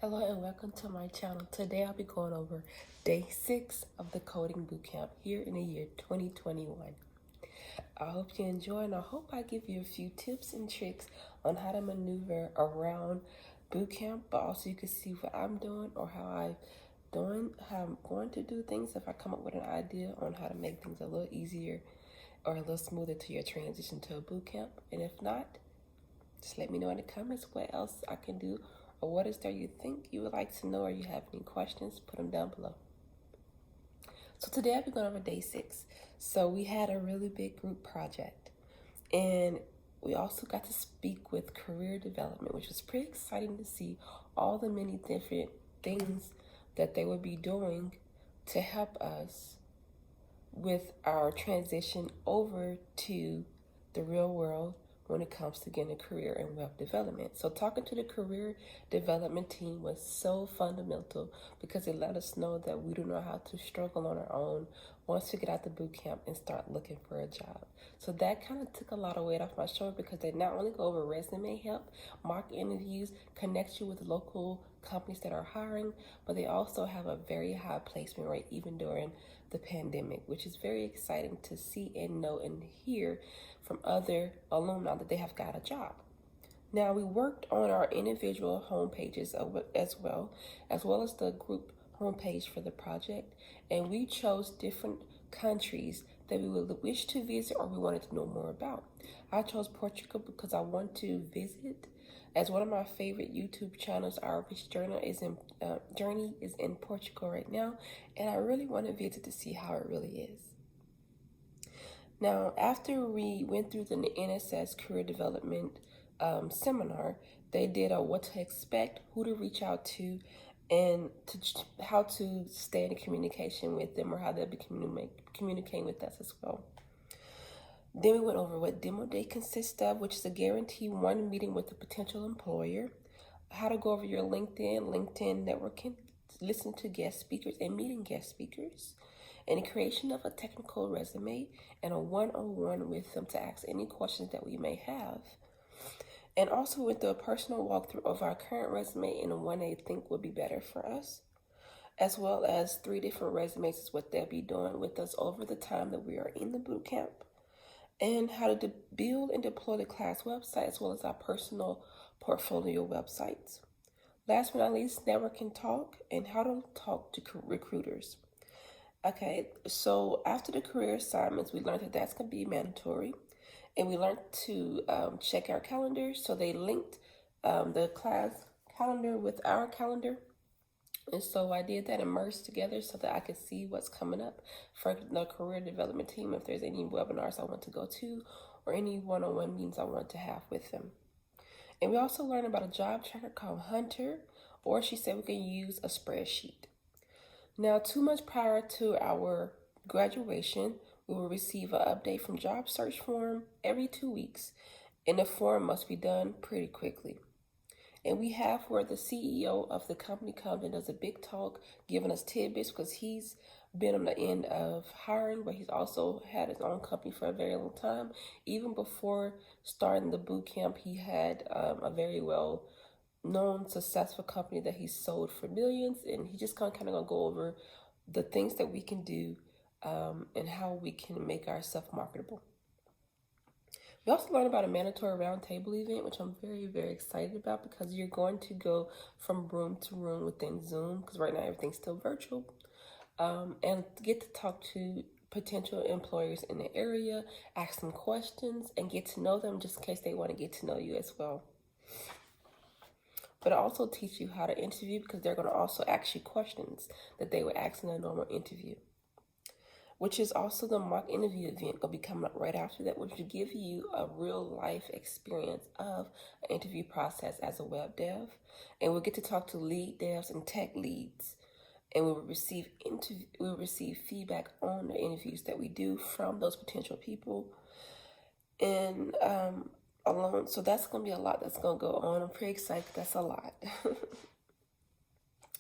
Hello and welcome to my channel. Today I'll be going over day 6 of the coding bootcamp here in the year 2021. I hope you enjoy and I hope I give you a few tips and tricks on how to maneuver around bootcamp, but also you can see what I'm doing or how I'm going to do things if I come up with an idea on how to make things a little easier or a little smoother to your transition to a bootcamp. And if not, just let me know in the comments what else I can do or what is there you think you would like to know or you have any questions, put them down below. So today I'll be going over day 6. So we had a really big group project and we also got to speak with career development, which was pretty exciting to see all the many different things that they would be doing to help us with our transition over to the real world when it comes to getting a career in web development. So talking to the career development team was so fundamental because it let us know that we do know how to struggle on our own once we get out the boot camp and start looking for a job. So that kind of took a lot of weight off my shoulder because they not only go over resume help, mock interviews, connect you with local companies that are hiring, but they also have a very high placement rate even during the pandemic, which is very exciting to see and know and hear from other alumni that they have got a job. Now, we worked on our individual homepages as well as the group homepage for the project, and we chose different countries that we would wish to visit or we wanted to know more about. I chose Portugal because I want to visit. As one of my favorite YouTube channels, Our Rich Journey is in Portugal right now, and I really want to visit to see how it really is. Now, after we went through the NSS Career Development seminar, they did a what to expect, who to reach out to, and how to stay in communication with them or how they'll be communicating with us as well. Then we went over what demo day consists of, which is a guarantee one meeting with a potential employer, how to go over your LinkedIn networking, listen to guest speakers and meeting guest speakers, and the creation of a technical resume and a one-on-one with them to ask any questions that we may have. And also went through a personal walkthrough of our current resume and one they think would be better for us, as well as 3 different resumes is what they'll be doing with us over the time that we are in the boot camp, and how to build and deploy the class website as well as our personal portfolio websites. Last but not least, networking talk and how to talk to recruiters. Okay, so after the career assignments, we learned that that's going to be mandatory. And we learned to check our calendars. So they linked the class calendar with our calendar. And so I did that and merged together so that I could see what's coming up for the career development team, if there's any webinars I want to go to or any one-on-one meetings I want to have with them. And we also learned about a job tracker called Hunter, or she said we can use a spreadsheet. Now, 2 months prior to our graduation, we will receive an update from job search form every 2 weeks, and the form must be done pretty quickly. And we have where the CEO of the company comes and does a big talk, giving us tidbits because he's been on the end of hiring, but he's also had his own company for a very long time. Even before starting the boot camp, he had a very well-known, successful company that he sold for millions, and he just kind of gonna go over the things that we can do and how we can make ourselves marketable. We also learned about a mandatory roundtable event, which I'm very, very excited about because you're going to go from room to room within Zoom because right now everything's still virtual, and get to talk to potential employers in the area, ask them questions, and get to know them just in case they want to get to know you as well. But I also teach you how to interview because they're going to also ask you questions that they would ask in a normal interview, which is also the mock interview event going to be coming up right after that, which will give you a real life experience of an interview process as a web dev. And we'll get to talk to lead devs and tech leads, and we'll receive feedback on the interviews that we do from those potential people. And alone, so that's going to be a lot that's going to go on. I'm pretty excited. That's a lot.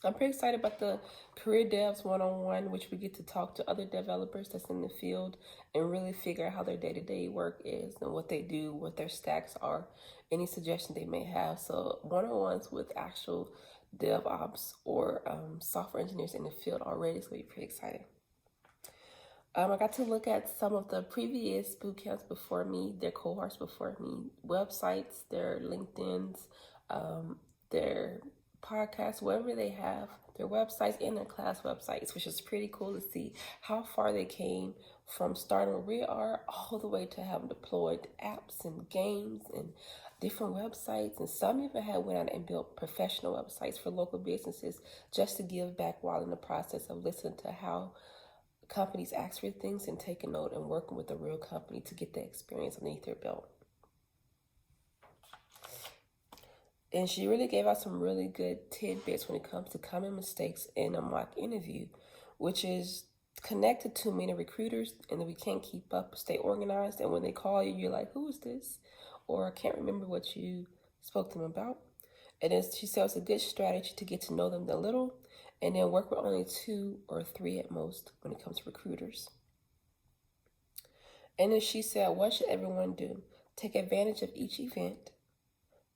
I'm pretty excited about the Career Devs one-on-one, which we get to talk to other developers that's in the field and really figure out how their day-to-day work is and what they do, what their stacks are, any suggestions they may have. So one-on-ones with actual DevOps or software engineers in the field already. It's going to be pretty exciting. I got to look at some of the previous boot camps before me, their cohorts before me, websites, their LinkedIns, their podcasts, whatever they have, their websites and their class websites, which is pretty cool to see how far they came from starting where we are all the way to having deployed apps and games and different websites. And some even had went out and built professional websites for local businesses just to give back while in the process of listening to how companies ask for things and taking note and working with a real company to get the experience underneath their belt. And she really gave out some really good tidbits when it comes to common mistakes in a mock interview, which is connected to many recruiters and that we can't keep up, stay organized. And when they call you, you're like, who is this? Or I can't remember what you spoke to them about. And then she said it's a good strategy to get to know them a little and then work with only 2 or 3 at most when it comes to recruiters. And then she said, what should everyone do? Take advantage of each event,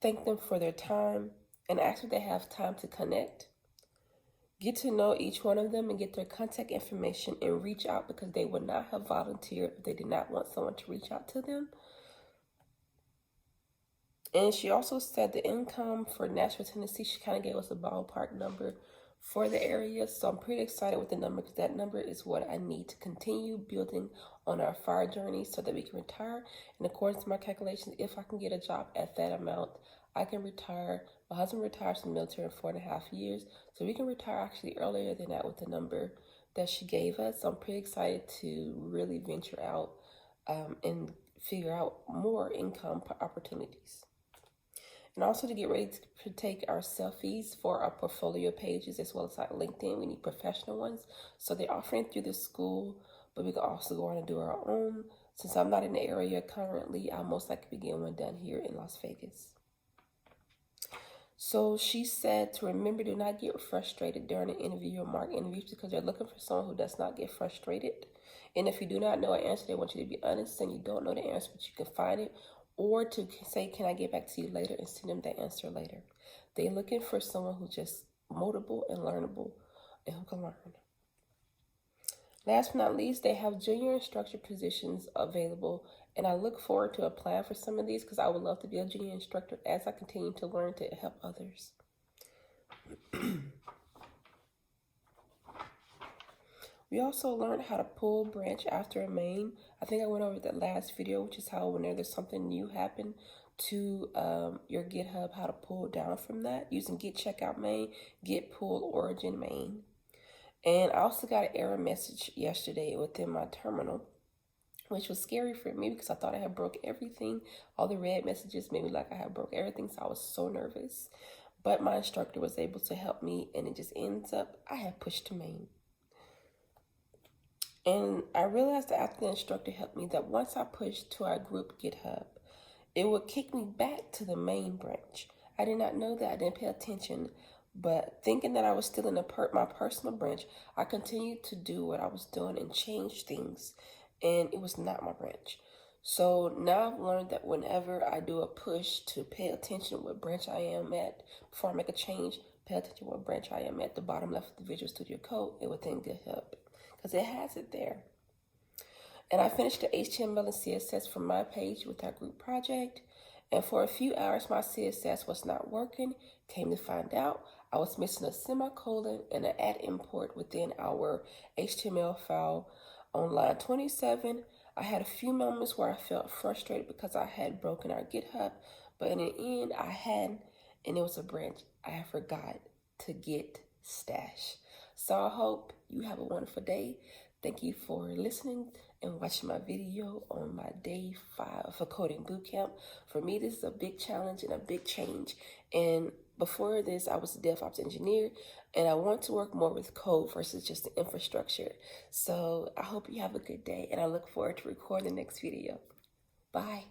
thank them for their time, and ask if they have time to connect. Get to know each one of them and get their contact information and reach out because they would not have volunteered if they did not want someone to reach out to them. And she also said the income for Nashville, Tennessee, she kind of gave us a ballpark number for the area. So I'm pretty excited with the number because that number is what I need to continue building on our fire journey so that we can retire. And according to my calculations, if I can get a job at that amount, I can retire. My husband retires from the military in 4.5 years. So we can retire actually earlier than that with the number that she gave us. So I'm pretty excited to really venture out and figure out more income opportunities. And also to get ready to take our selfies for our portfolio pages as well as our LinkedIn. We need professional ones. So they're offering through the school, but we can also go on and do our own. Since I'm not in the area currently, I'll most likely be getting one done here in Las Vegas. So she said to remember, do not get frustrated during an interview or mock interviews because they're looking for someone who does not get frustrated. And if you do not know an answer, they want you to be honest and you don't know the answer, but you can find it. Or to say, can I get back to you later and send them the answer later. They're looking for someone who's just moldable and learnable and who can learn. Last but not least, they have junior instructor positions available. And I look forward to applying for some of these because I would love to be a junior instructor as I continue to learn to help others. We also learned how to pull branch after a main. I think I went over that last video, which is how whenever there's something new happen to your GitHub, how to pull down from that using git checkout main, git pull origin main. And I also got an error message yesterday within my terminal, which was scary for me because I thought I had broke everything. All the red messages made me like I had broke everything, so I was so nervous. But my instructor was able to help me, and it just ends up I had pushed to main. And I realized that after the instructor helped me that once I pushed to our group GitHub, it would kick me back to the main branch. I did not know that. I didn't pay attention. But thinking that I was still in my personal branch, I continued to do what I was doing and change things. And it was not my branch. So now I've learned that whenever I do a push to pay attention to what branch I am at, before I make a change, pay attention to what branch I am at the bottom left of the Visual Studio Code and within GitHub. Because it has it there. And I finished the HTML and CSS from my page with our group project. And for a few hours, my CSS was not working. Came to find out, I was missing a semicolon and an add import within our HTML file on line 27. I had a few moments where I felt frustrated because I had broken our GitHub. But in the end, I hadn't. And it was a branch I had forgot to git stash. So I hope you have a wonderful day. Thank you for listening and watching my video on my day 5 of a coding bootcamp. For me, this is a big challenge and a big change. And before this, I was a DevOps engineer, and I want to work more with code versus just the infrastructure. So I hope you have a good day, and I look forward to recording the next video. Bye.